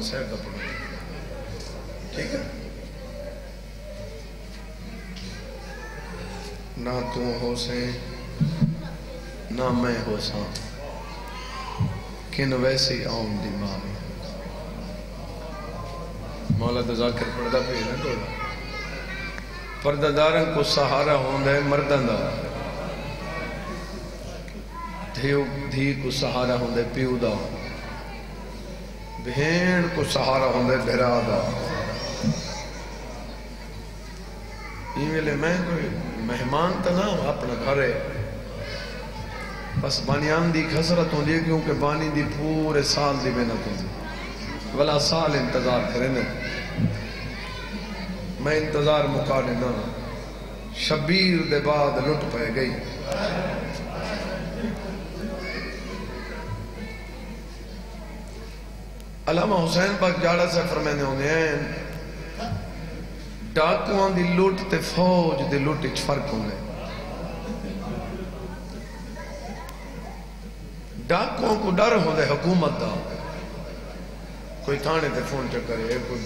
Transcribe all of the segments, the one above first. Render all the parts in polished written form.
سیر کا پڑھو ٹھیک ہے نہ تو ہو سے نہ میں ہو سا کن ویسے آؤں دی ماں مولا دا ذاکر پڑھدا پہ نہ ٹوڑا پردہ دارن کو سہارا ہوندہ ہے مردن دا دھی کو سہارا ہوندہ ہے پیو دا بہن کو سہارا ہوندہ ہے بھرا دا یہ ملے میں کوئی مہمان تا نہ اپنا گھر ہے بس بانیان دی خسرت ہوندی ہے کیونکہ بانی دی پورے سال دی محنت ہوندی ولا سال انتظار کریں میں انتظار مکانے نہ شبیر دے بعد لٹ پہ گئی علامہ حسین پاک جاڑا سے فرمینے ہونے ہیں ڈاکوان دی لوٹ تے فوج دی لوٹ اچ فرق ہونے ڈاکوان کو ڈر ہونے حکومت دا کوئی تھانے تے فون چکرے کوئی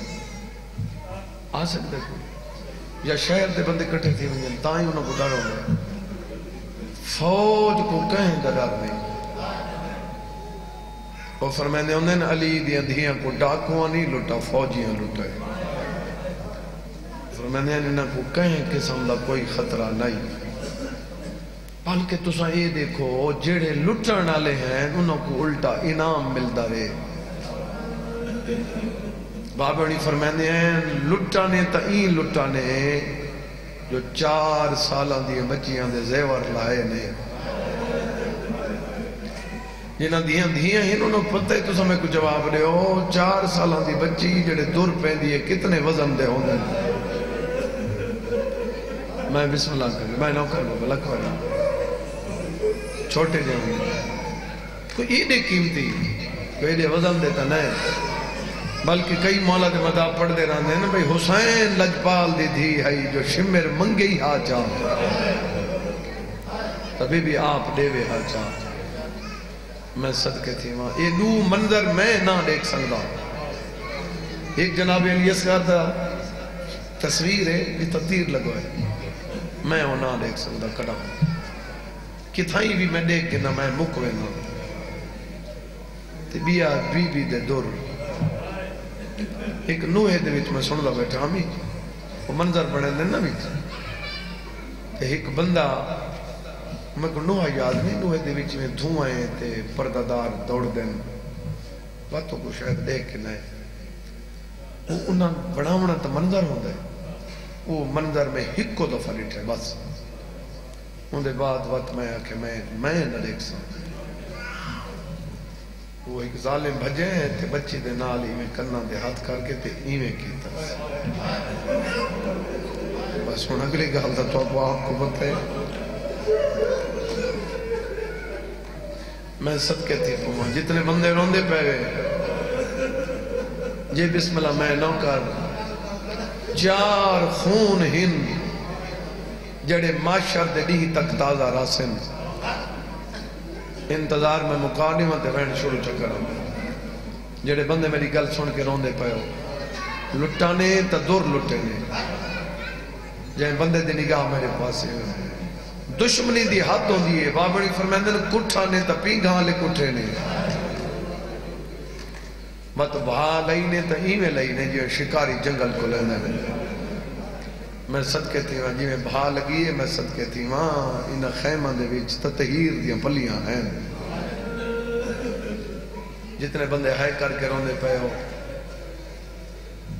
آ سکتا کوئی یا شہر دے بندے کٹھے تھی ونجن تائیں انہوں کو ڈر ہونے فوج کو کہیں دا ڈر نہیں وہ فرمینے ہونے علی دیاں دھیاں کو ڈاکوان نہیں لٹا فوجیاں لٹا ہے فرمینے انہاں کو کہیں قسم دا کوئی خطرہ نہیں بلکہ تساں یہ دیکھو جڑے لٹن والے ہیں انہوں کو الٹا انعام ملتا رہے بابا نہیں فرمینے ہیں لٹانے تا این لٹانے جو 4 سالہ دی بچیاں دے زیور لائے نے جنہاں دیاں دیاں ہیں انہوں نے پتہ ہے تو سمیں کو جواب دے ہو 4 سالہ دی بچی جڑے دور پہن دیئے کتنے وزن دے ہوں دے میں بسم اللہ کر میں نو کر لوں لکھ والا چھوٹے جائیں کوئی ایڈے قیمتی کوئی ایڈے وزن دیتا نہیں بلکہ کئی مولا دے مدعا پڑھ دے رہا ہیں بھئی حسین لجپال دی دھی ہے جو شمر منگئی ہا چاہ تبھی بھی آپ دیوے ہا چاہ میں صدقے تھی وہاں یہ دو منظر میں نہ دیکھ سکتا ایک جناب علی اصغر دا تصویر ہے یہ تقدیر لگو ہے میں وہ نہ دیکھ سکتا کڑا کتھائی بھی میں دیکھ کے نہ میں مکوے نہ تے بیا بی بی دے دور ایک نوہے دے وچ میں سن دا بیٹھا ہمیں وہ منظر بڑھے دے نہ تے ایک بندہ میں کو نوہا یاد نہیں نوہے دے وچ میں دھوئیں تے پردہ دار دوڑ دیں باتوں کو شاید دیکھ کے نئے وہ انہاں بڑھاونا تا منظر ہوندہ ہے وہ منظر میں ہک کو دفعہ لٹھے بس ان دے بعد وقت میں آکے میں نہ دیکھ سکتا وہ ایک ظالم بھجے ہیں تے بچی دے نال ہی میں کرنا دے ہاتھ کر کے تے ایویں کی طرح بس ہن اگلی گل دا تو آپ کو بتائے میں صدقے تھی پہنچ جتنے بندے روندے پہ گئے جے بسم اللہ میں نو کر 4 خون ہند جڑے معاشر دے ڈی تک تازہ راسن انتظار میں مقادمت رہن شروع چکر جڑے بندے میری گل سن کے روندے پہ ہو لٹانے تا دور لٹنے جائیں بندے دی نگاہ میرے پاس ہے دشمنی دی حد ہوں دیئے بابڑی فرمیندے نے کٹھانے تا پینگاں لے کٹھے نے مت بہا لئینے تا ایویں لئینے جو شکاری جنگل کو لینے میں صدقے تھی وہاں جی میں بہا لگی ہے میں صدقے تھی وہاں انہا خیمہ دے ویچ تطہیر دیاں پلیاں ہیں جتنے بندے ہائے کر کے روندے پہ ہو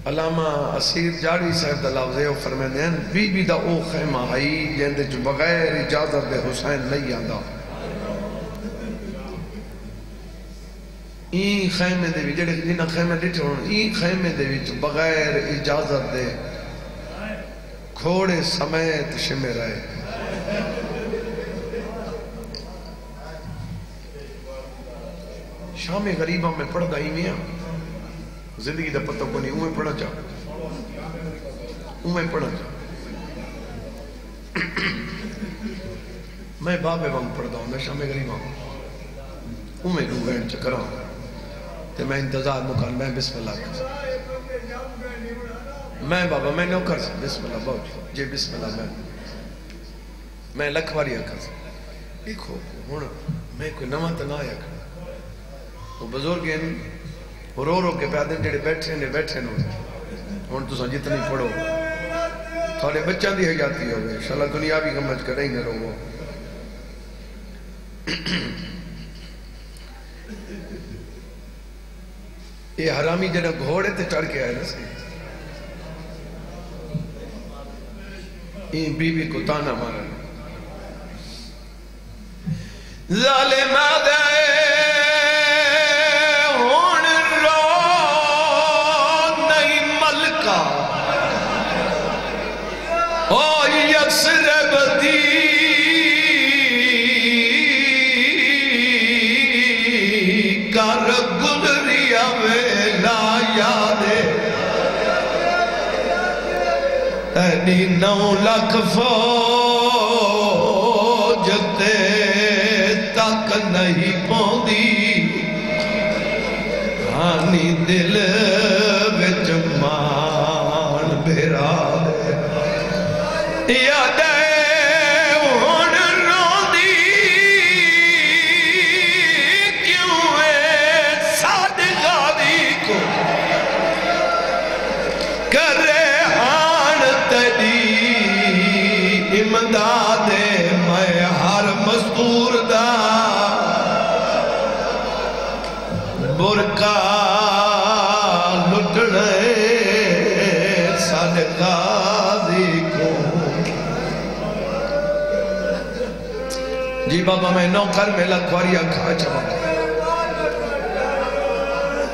علامہ اسیر جاڑی صاحب دا لفظ ہے وہ فرمیندے ہیں بی بی دا او خیمہ ہائی جیندے جو بغیر اجازت دے حسین لئی آندا این خیمے دے بھی جڑے جنہاں خیمے ڈٹھے ہونے این خیمے دے بھی بغیر اجازت دے کھوڑے سمیت شمع رہے شام غریبہ میں پڑھ دائی میاں زندگی دا پتہ کو نہیں اوہیں پڑھا چاہ اوہیں پڑھا چاہ میں بابے وانگ پڑھ دا ہوں میں شام غریبہ اوہیں رو گئن چکرہ تے میں انتظار مکان میں بسم اللہ کر میں بابا میں نو کر بسم اللہ بہت جی بسم اللہ میں لکھ واری کر دیکھو ہوں میں کوئی نواں تو نہ آیا کر وہ بزرگ ہیں رو رو کے پیادن جڑے بیٹھے نے ہوں تو جتنی پڑھو تھوڑے بچوں دی حیاتی ہوئے انشاءاللہ دنیا بھی گمج کر رہی نہ رہو یہ حرامی جنہ گھوڑے تے چڑھ کے آئے نا سی این بی بی کو تانا مارا ظالم آدھے ہون رو نہیں ملکہ او یسرب دی کر گزریا ویلا یادے تینی 9 لاکھ فوج تے تک نہیں پوندی ہانی دل وچ مان بھیرا دے یادے ہون روندی کیوں اے صادقاوی کو کرے ہان تیری امداد میں ہر مزدور دا برکا لٹنے صادقاوی کو جی بابا میں نوکر میں لکھواریا کھا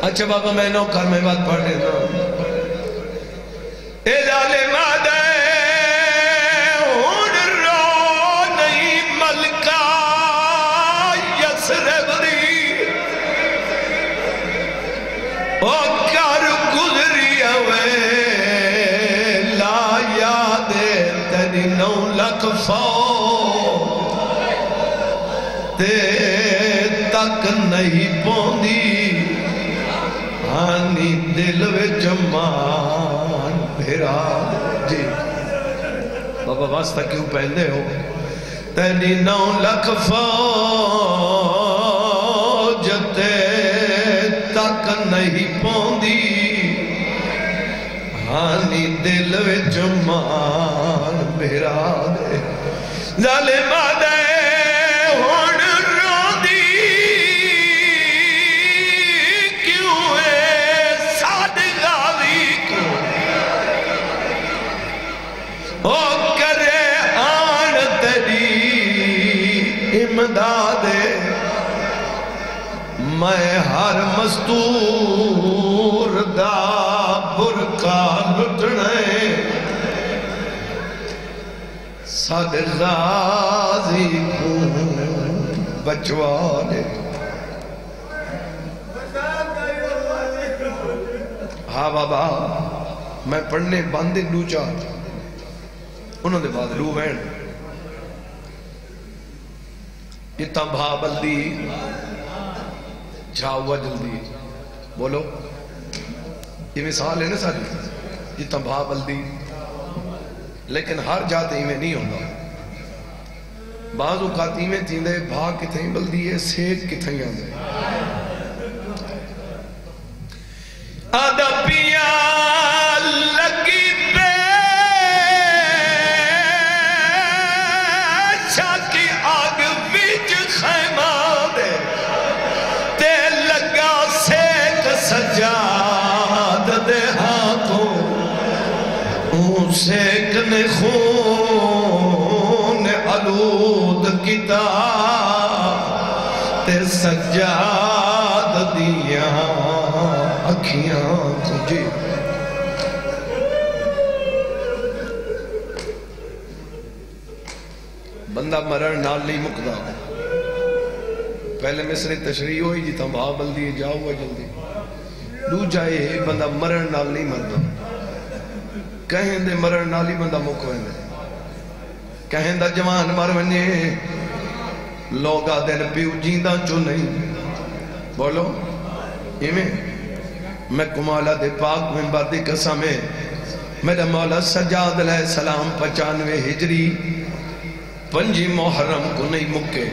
اچھا بابا میں نوکر میں بات پڑھ لینا اے ظالم آدھے ہون رو نہیں ملکہ یسرب دی او کر گزری ہوئے لا یادے تیری 9 لاکھ فوج تے تک نہیں پوندی ہانی دل وچ مان بھیرا جی بابا واسطہ کیوں پہندے ہو تینی 9 لاکھ فوج تے تک نہیں پوندی ہانی دل وچ مان بھیرا دے ظالم آدھے ہون روندی کیوں اے صادقاوی کو او کرے آن تیری امداد میں ہر مزدور دا برکا لٹنے صادقاوی کو بچوا دے ہاں بابا میں پڑھنے باندے لو چار انہوں نے بعد لو وین اتنا بھا بلدی جھا ہوا جلدی بولو یہ مثال ہے نا ساری اتنا بھا بلدی لیکن ہر جاتے ہی میں نہیں ہوتا بعض اوقات ہی میں تیندے بھا کتھیں بلدی ہے سیک کتھیں آندے آدھا پیا لگی پہ شاکی آگ بیچ خیمہ دے تے لگا سیک سجاد دے ہاتھوں اون سیک نے خون علود کتاب تے سجاد دیاں اکھیاں تجھے بندہ مرن نال نہیں مکدا پہلے مصری تشریح ہوئی جیتا بھا بلدی جاؤ ہوا جلدی دو جائے بندہ مرن نال نہیں مردا کہیں دے مرن نال ہی بندہ مکویں دے کہیں دا جوان مر ونجے لوگا دن پیو جیندہ چو نہیں بولو میں کمالا دے پاک منبر دی قسم ہے میرا مولا سجاد علیہ السلام 95 ہجری 5 محرم کو نہیں مکے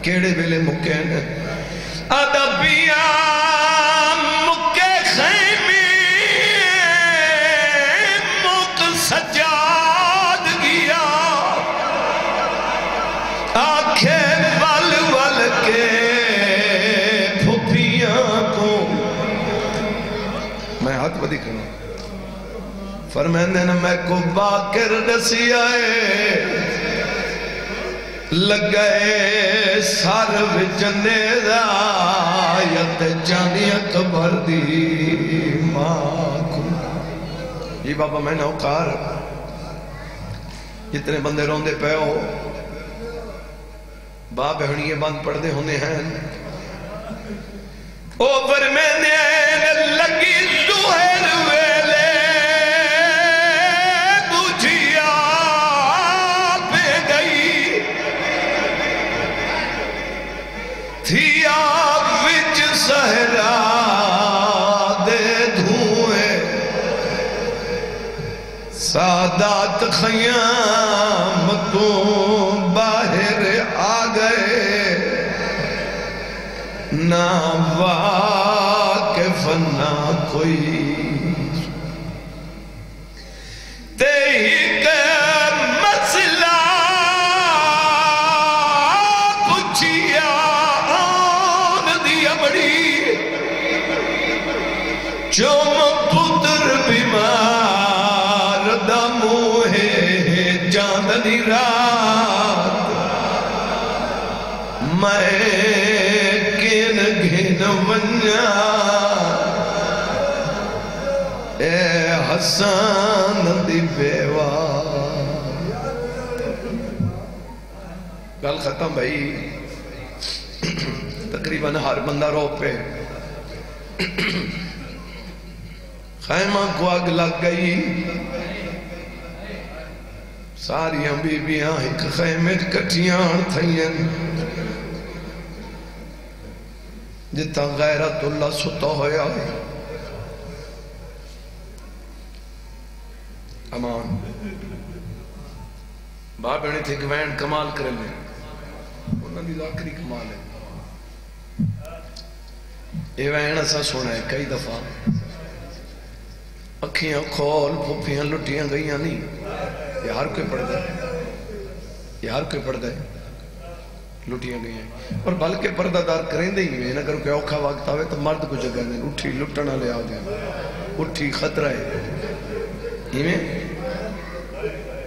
کیڑے ویلے مکے ہیں ادبیاں مکے خیمی مک سجاد گیا آنکھیں ول ول کے پھپیاں کو میں ہاتھ بدی کرنا فرمائنے نا میں کو باکر دسی آئے لگئے سار وچنے آیت جانی اکبر دی ماں کو یہ بابا میں نوکار جتنے بندے روندے پہ ہو باپ بہنیے بند پڑھ دے ہونے ہیں اوپر میں نے لگی زہر ویلے بجھیا پہ گئی تھیا وچ صحرا دے دھوئے سادات خیام تو باہر آ گئے نہ واقف نہ کوئی تیہی کے مسئلہ پوچھیا آن دیا بڑی چوم پتر بیمار دمو ہے چاندنی رات میں ونیا اے حسان دی بیوہ گل ختم بھائی تقریباً ہر بندہ رو پہ خیمہ کو آگ لگ گئی ساریاں بیبیاں ایک خیمے کٹیاں تھائیں جتا غیرت اللہ ستا ہویا ہے امان باپ بہنے تھے کہ وین کمال کرے لیں انہوں نے ذاکری کمال ہے یہ وین ایسا سونا ہے کئی دفعہ اکھیاں کھول پھوپیاں لٹیاں گئیاں نہیں یہ ہر کوئی پڑھ دے یہ ہر کوئی پڑھ دے لٹیاں گئی ہیں اور بلکہ پردہ دار کریں دے ہی میں اگر کوئی اوکھا وقت آوے تو مرد کو جگہ دیں اٹھی لٹنا لے آ جائیں اٹھی خطرہ ہے ہی میں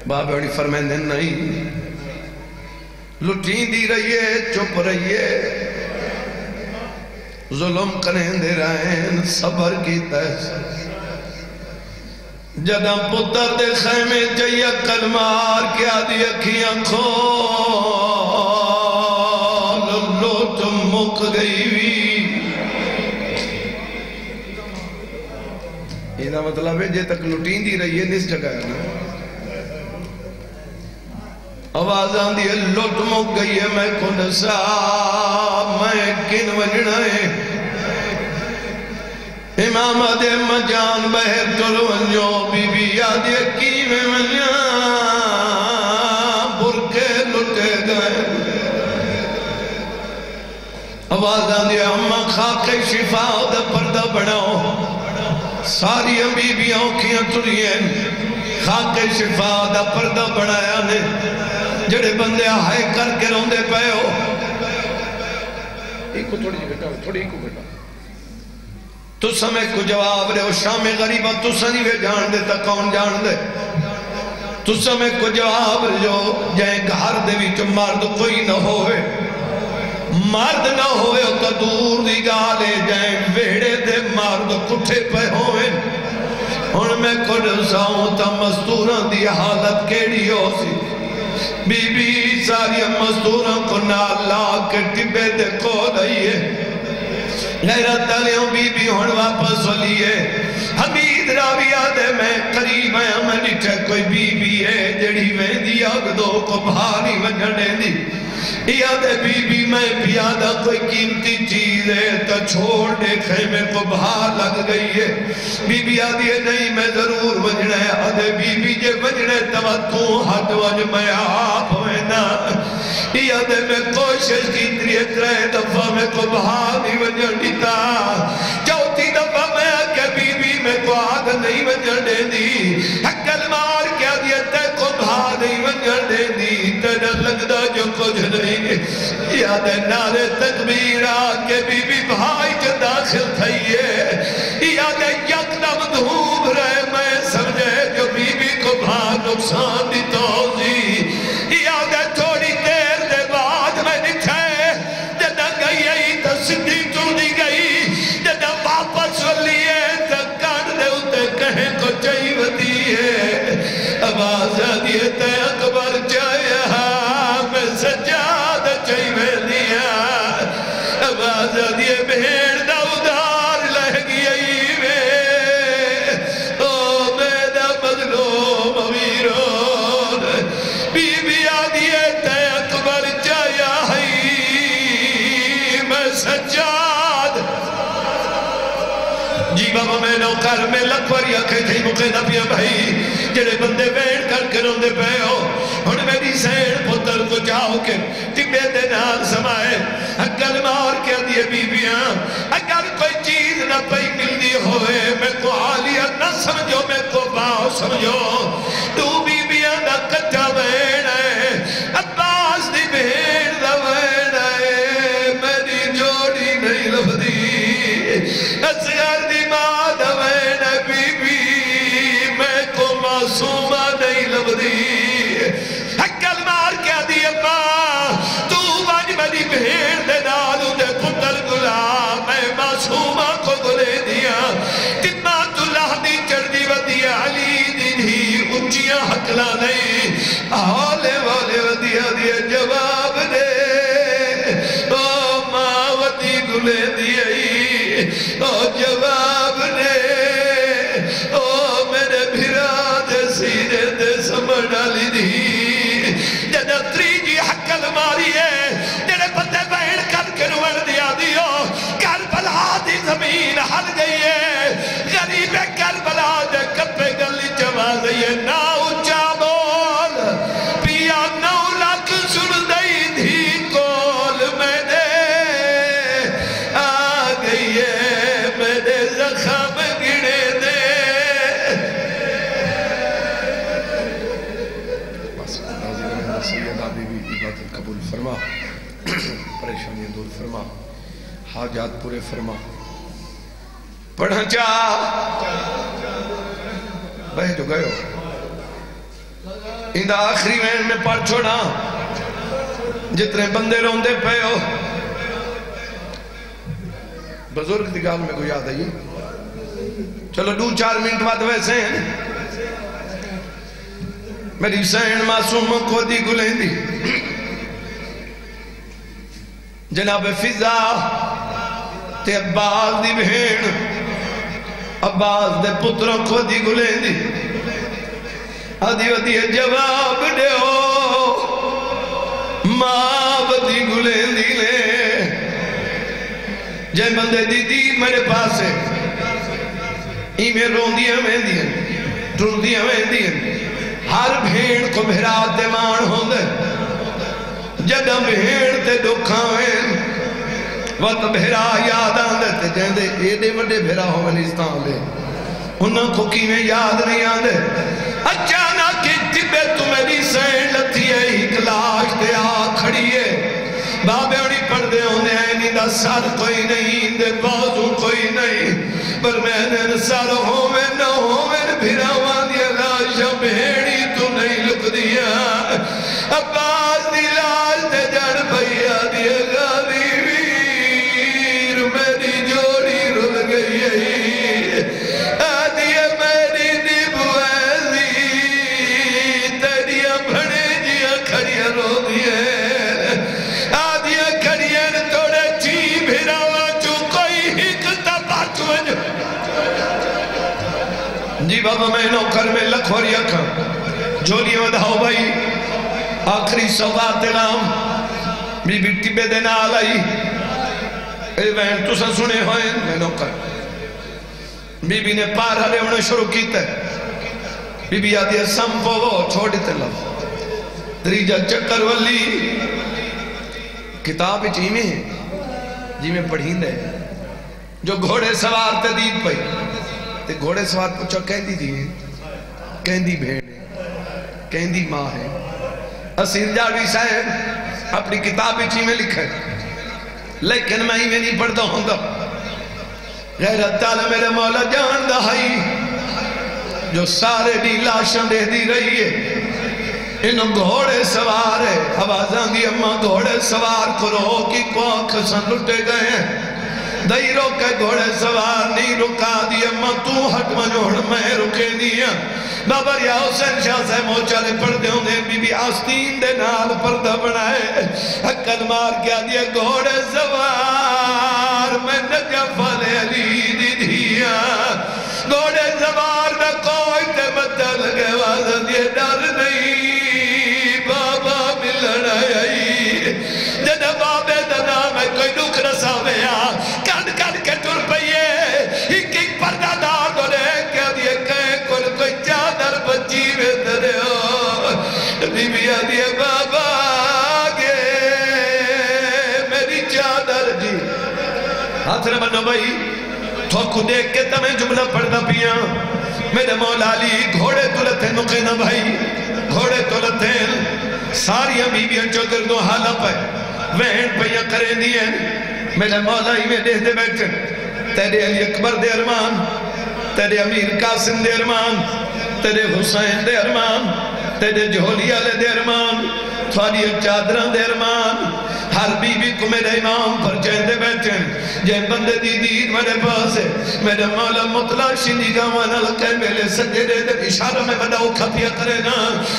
بابا بڑی فرمائن دیں نہیں لٹین دی رہیے چپ رہیے ظلم کریں دے رہے صبر کی تحس جدہ پتر دے خیمے چاہیے کلمار کیا دی اکھیاں کھول لوٹ مک گئی بھی یہ مطلب ہے جے تک لٹین دی رہی ہے نس جگہ ہے نا آوازاں دی لوٹ مک گئی ہے میں کن سا میں کن وجنا ہے امام دے مجان بہر چلو انجو بی بی یادی کی میں منیا برکے لٹے گئے آوازاں دے اممہ خاک شفاء دا پردہ بڑھاؤ ساری بیبیاں کیاں ترین خاک شفاء دا پردہ بڑھایا نے جڑے بندے آئے کر کے روندے پہ ہو ایک کو تھوڑی جی بیٹا تھوڑی ایک کو بیٹا تو سمیں کو جواب رہے ہو شام غریبہ تو سنی وے جان دے تا کون جان دے تو سمیں کو جواب رہے جو جائیں گھر دے بھی جو مرد کوئی نہ ہوئے مرد نہ ہوئے تو دور دی گالے جائیں ویڑے دے مرد کٹھے پہ ہوئے ان میں کڑ ساؤں تا مزدوران دی حالت کیڑی ہو سی بی بی ساری مزدوران کو نالا کے ٹبے دے کو دئیے غیرت علیوں بی بی ہون واپس ولیے حمید راوی آدھے میں قریب آیا میں نیچے کوئی بی بی ہے جڑی میں دی آگ دو کو بھاری وجھنے دی یاد بی بی میں پیادہ کوئی قیمتی چیز ہے تو چھوڑ دے خیمے کو بہار لگ گئی ہے بی بی آدھی ہے نہیں میں ضرور وجنے آدھے بی بی جے وجنے تو ہاتھ وج میں آپ وینا یاد میں کوشش کی ترے دفعہ میں کو بہار نہیں وجن دیتا چوتھی دفعہ میں کہ بی بی میں کو آدھ نہیں وجن دے دی حکل مار کیا دیا تے کو بہار نہیں وجن دے دی تیرا لگدہ جو کچھ نہیں یاد ہے نعرے تکبیر آکے بی بی بھائی کے داخل تھئیے یاد ہے یک دم دھوب رہے میں سمجھے جو بی بی کو بھا نقصان دی توزی یاد ہے تھوڑی دیر دے بعد میں نکھے جدہ گئی آئی تو سدھی چوڑی گئی جدہ واپس لیے تو کان دے اتے کہیں کو چاہیے ہے آواز آدھیے تے اکبر چاہیے میں سجاد چاہیے دیا آواز آدھیے بھیڑ دا ادھار لہ گئی میں او میرا مظلوم امیرون بی بی آدھیے تے اکبر چاہیے میں سجاد جی بابا میں نوکر میں لکور یا کہتے ہی مکہ نبیہ بھائی جڑے بندے بیٹھ کر کے روندے پہ ہو ہن میری سین پتر کو جاؤ کے ٹبے دے نال سمائے اگر مار کے دیئے بی بیاں اگر کوئی چیز نہ پئی ملدی ہوئے میں کو عالیہ نہ سمجھو میں کو باؤ سمجھو تو بی بیاں نہ کٹا بین ہے عباس دی بین دا بین ہے میری جوڑی نہیں لفدی اصغر دی ماں دا بین ہے بی بی میں کو معصومہ نہیں لفدی حکل مار کیا دیئے ماں تو بانی بنی بھیڑ دے نالو دے پتر گلا میں معصومہ کو گلے دیا تمات اللہ دی چڑھ دی ودیا علی دی دی اچھیاں حقلہ نہیں آلے والے ودیا دیا جواب دے او ماں ودی گلے دیا او جواب دے او میرے بھرا دے سیرے دے سمجھ ڈالی دی جدہ تریجی حقل ماری ہے جنہیں بندے بہن کر کے روڑ دیا دیو کربلا دی زمین ہل گئی ہے غریب کربلا دے کپے گلی جما گئی ہے نا اچھا بول پیا 9 لاکھ سن دئی تھی کول میں دے آ گئی ہے میرے زخم گڑے دے سیدہ بی بی عبادت قبول فرما پریشانیاں دور فرما حاجات پورے فرما پڑھا چاہ بہے جو گئے ہو اندہ آخری وین میں پڑھ چھوڑا جتنے بندے روندے پہ ہو بزرگ دی گال میں کو یاد آئیے چلو 2-4 منٹ بعد ویسے ہیں میری سین معصوم کو دی گلیں دی جناب فضا تے عباس دی بہن عباس دے پتروں کو دی گلیں دی آدھی ودی جواب دے ہو ماں ودی گلیں دی لے جے بندے دی دی میرے پاس ہے ایمیں روندیاں میں دیا ٹردیاں میں دیا ہر بھیڑ کو بھیرات دے مان ہوں دے جدہ بھیڑ تے دکھائیں وقت بھیرا یاد آن دے تے جہاں دے ایڈے وڈے بھیرا ہو ولیستان لے انہوں کو کیویں یاد نہیں آن دے اچانک اتبے تو میری سین لتی ہے ایک لاش دے آ کھڑی ہے بابے اڑی پڑھ دے ہونے ہیں نہیں دا سر کوئی نہیں دے بازو کوئی نہیں پر میں نے سر ہوئے نہ ہوئے بھیرا وادیا لاشا بھیڑی تو نہیں لک دیا عباس دی لاش دے جڑ بھئیا دیا غالی ویر میری جوڑی رل گئی ہے آدیا میری نبویزی تیریا بھڑے جیا کھڑیا رو دیا آدیا کھڑیا توڑے چی بھیراوا چو کوئی ہکتا باتو جی بابا میں نوکر میں لکھور یکھا جھولیاں ودھاؤ بھائی آخری سوگات نام بی بی ٹبے دے نال آئی اے وین تو سن سنے ہوئے میں نوکر بی بی نے پار ہلے انہیں شروع کیتا ہے بی بی آدھی سم پو چھوڑی تے لو دریجہ چکر ولی کتاب جی میں پڑھین دے جو گھوڑے سوار تے دید پئی تے گھوڑے سوار پوچھا کہندی دی کہندی بھیڑے کہندی ماں ہے اسیر جاوی صاحب اپنی کتاب جی میں لکھے لیکن میں ہی میں نہیں پڑھتا ہوں گا غیرت تعالی میرے مولا جان دہائی جو سارے دی لاشاں دے دی رہی ہے انہوں گھوڑے سوار ہے آوازاں دی اماں گھوڑے سوار کرو کی کو کھسن لٹے گئے ہیں دائی روکے گھوڑے سوار نہیں رکا دی اماں تو ہٹ منوڑ میں رکے دیا بابا یا حسین شاہ سے موچالے پردے ہوں دے بی بی آستین دے نال پردہ بنائے حقن مار کیا دیا گھوڑے سوار میں نجف علی دی دیا گھوڑے سوار میں کوئی تے مدہ لگے وازہ دیے ڈر نہیں بابا ملن آئی جد بابے دنا میں کوئی دکھ رسا ویا کن کن کے ٹر پئیے ایک ایک پردہ دار دو لے کیا دیے کہیں کوئی چادر بچی میں ترے ہو بی بی آدھیے بابا آگے میری چادر جی ہاتھ نے بنو بھائی تھوکو دیکھ کے تمہیں جملہ پڑھتا پیا میرے مولا علی گھوڑے تلتے نقینا بھائی گھوڑے تلتے ساری بیبیاں جو گردوں حالا پہ وہن پہ یہ کریں دیئے میرے مولا ہی میں دے بیٹھے تیرے علی اکبر دے ارمان تیرے امیر قاسم دے ارمان تیرے حسین دے ارمان تیرے جھولی والے دے ارمان تھوڑی چادران دے ارمان ہر بی بی کو میرے امام پر جہندے بیٹھے جہن بندے دی دید میرے پاس ہے میرے مولا مطلع شنی گاوانا لکھے میلے سجدے دے اشارہ میں بڑا اوکھا پیا کرے نا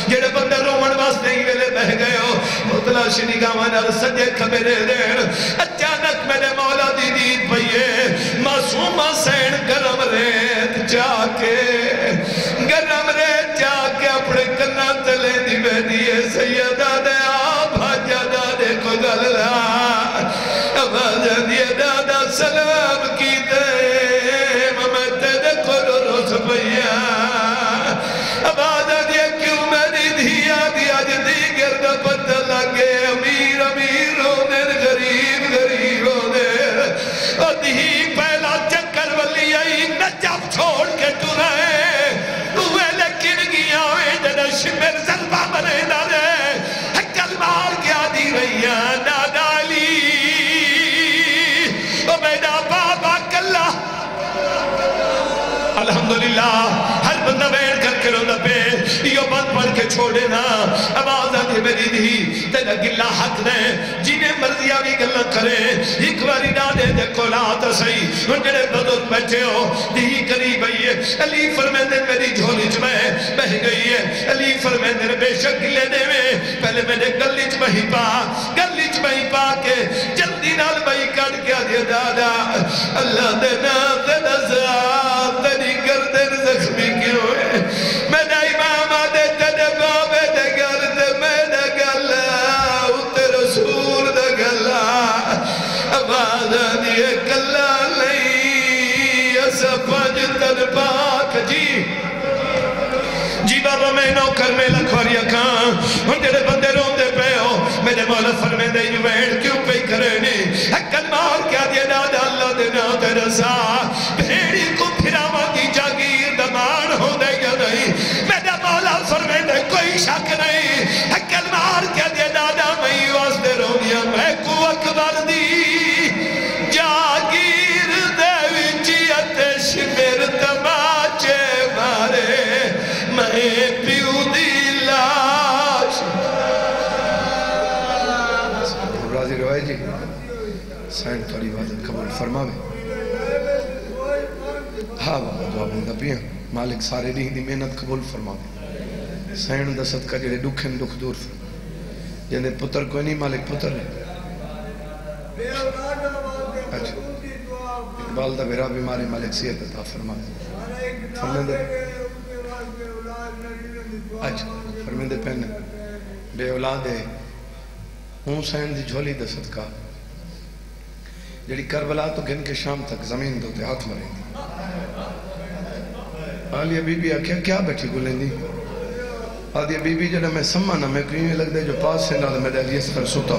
جہنے بندے رومن باس نہیں ویلے بہ گئے ہو مطلع شنی گاوانا سجدے کھبرے دین اچانک میرے مولا دی دید پئیے معصومہ سین گرم ریت جاکے اپنے کنہ تلے دی بیدیے سیدہ دے آبھا جدہ دے کو گلہ آبھا دیے دادا سلام کی دے ممتے دے کو روز پیا آبھا دیے کیوں میری دھیا دیا جدی گرد پتہ لگے امیر امیر ہونے غریب غریب ہونے اور دھی پہلا چکر ولی آئی نجب چھوڑ کے ٹرائے شمر ظلمہ بنے دارے حکل مار کیا دی رہیا نادالی او میڈا بابا کلا الحمدللہ ہر بندہ بیٹھ کر کے رونا پہ یہ بات پڑھ کے چھوڑے نا آواز آتی میری دی تیرا گلہ حق دے جنہیں مرضی آگی گلہ کرے ایک باری ڈالے دیکھو لاتا سہی ان کے بدل بیٹھے ہو دی قریب آئیے علی فرمیندے میری جھولی میں بہ گئی ہے علی فرمیندے بے شک گلے دے میں پہلے میں نے گلی چمہی پا کے جلدی نال بھائی کٹ کیا دیا دادا اللہ دے ناز نزاد تیری گردن زخمی کیوں ہے میں نے امام آدھے تیرے بابے دے گرد میں دے گلا اتے رسول دے گلا آواز دیئے گلا نہیں ایسا پانچ تن پاک جی بابا میں نوکر میں لکھواریا کھاں ان جڑے بندے روندے پہ ہو میرے مولا فرمیندے یہ ویڑ کیوں پہ کرنے حقن مار کیا دیا دادا اللہ دینا تیرا سا بھیڑی کو پھراوا کی جاگیر دمان ہو دے گا نہیں میرے مولا فرمیندے کوئی شک نہیں حقن مار کیا دیا دادا میں واسدے رونیا میں کو اکبر دی جاگیر دے وچیت شمر تماچے مارے میں پیو دی لاش راضی روائے جی سائن توڑی بات قبول فرماوے ہاں بابا دعا بندہ پیا مالک سارے نہیں دی محنت قبول فرماوے سائن دا صدقہ جڑے دکھیں دکھ دور فرماوے جنہیں پتر کوئی نہیں مالک پتر ہے اچھا اقبال دا میرا بیماری مالک صحت عطا فرماوے فرماوے اچھا فرمیندے پہنے بے اولاد ہے حسین دی جھولی دا صدقہ جڑی کربلا تو گن کے شام تک زمین دو تے ہاتھ مرے دی آلیہ بی بی آکھیا کیا بیٹھی گلیں دی آلیہ بی بی جڑا میں سمانا میں کہیں لگ دے جو پاس سے نہ میں دے اس پر سوتا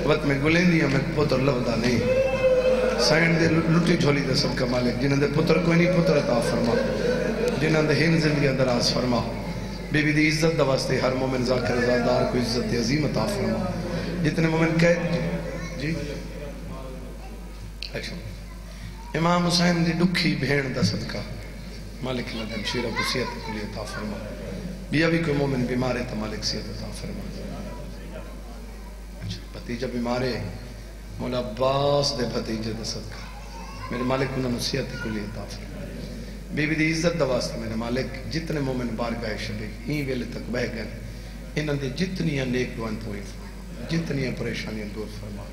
وقت میں گلیں دی میں پتر لفظہ نہیں سائن دے لٹی جھولی دا صدقہ مالک جنہاں دے پتر کوئی نہیں پتر عطا فرما جنہاں دے ہن زندگی دراز فرما بی بی دی عزت دا واسطے ہر مومن ذاکر زادار کو عزت عظیم عطا فرما جتنے مومن قید جی امام حسین دی دکھی بھین دا صدقہ مالک لدن شیرہ کو صحت کو لیے عطا فرما بیا بھی کوئی مومن بیمارے تا مالک صحت عطا فرما بھتیجہ بیمارے مولا عباس دے بھتیجہ دا صدقہ میرے مالک انہوں نے صحت کو لیے عطا فرما بی بی دی عزت دا واسطہ میرے مالک جتنے مومن بارگاہ شریک این ویلے تک بہ گئے انہاں دے جتنی نیک دعائیں پوری فرما جتنی پریشانیاں دور فرما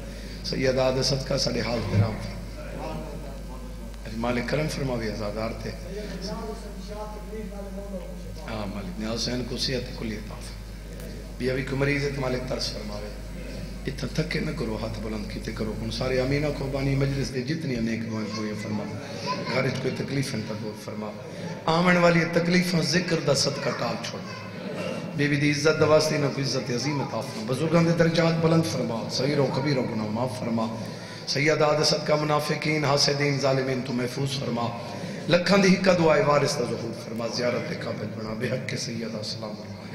سیدہ دا صدقہ ساڑے حال درام فرما مالک کرم فرماوی ازادار تھے مالک نے حسین کو صحت کلی عطا فرما بیا بھی کوئی مریض ہے تو مالک ترس فرماوے اتنا تھکے نہ کرو ہاتھ بلند کیتے کرو ان سارے امینہ کو بانی مجلس دے جتنی نیک دعائیں پوری فرما گھرج کوئی تکلیف انتا دور فرما آمن والی تکلیف ذکر دا صدقہ ٹال چھوڑ بی بی دی عزت دا واسطے نہ کوئی عزت عظیم عطا فرما بزرگان دے درجات بلند فرما صغیروں کبیروں گناہ معاف فرما سیدہ دا صدقہ منافقین حاسدین ظالمین تو محفوظ فرما لکھان دی حقہ دعائے وارث دا ظہور فرما زیارت قابل بنا بے حق کے سیدہ السلام علیہ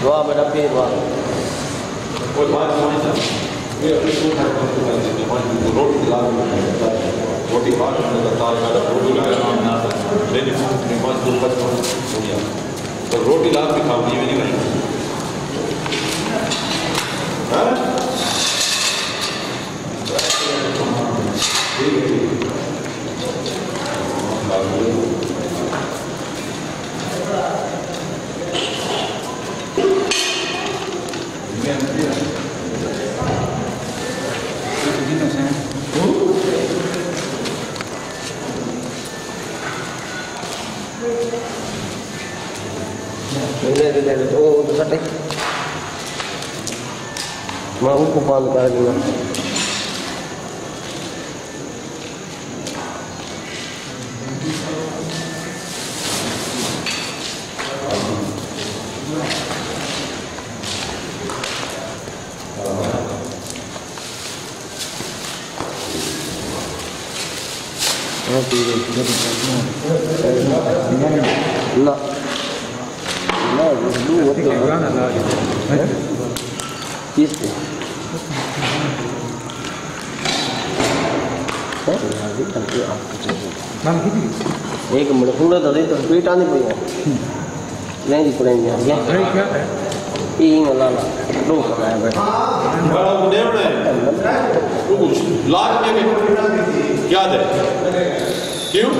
دعا میرا پیر دعا روٹی لاکھ بھی کھاؤ یہ نہیں رہی میں ان کو بند کر دوں گا ایک منٹ پورا تو دے تو پیٹ آنے پڑی نہیں جی پڑیں گے یہ لالا دو کرایا بیٹھا لاج میں کیا دے کیوں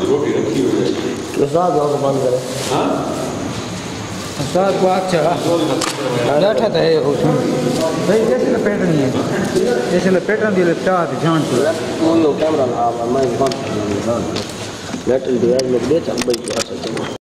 روٹی رکھی ہوئی ہے استاد وہاں کو بند کرے استاد کو اچھا بیٹھا تھا بھائی جیسے لپیٹ نہیں ہے جیسے لپیٹن دی لپٹا دی جان کو کوئی کیمرہ لا میں بند کر دوں گا میٹل ڈیوائس میں دے چل بھائی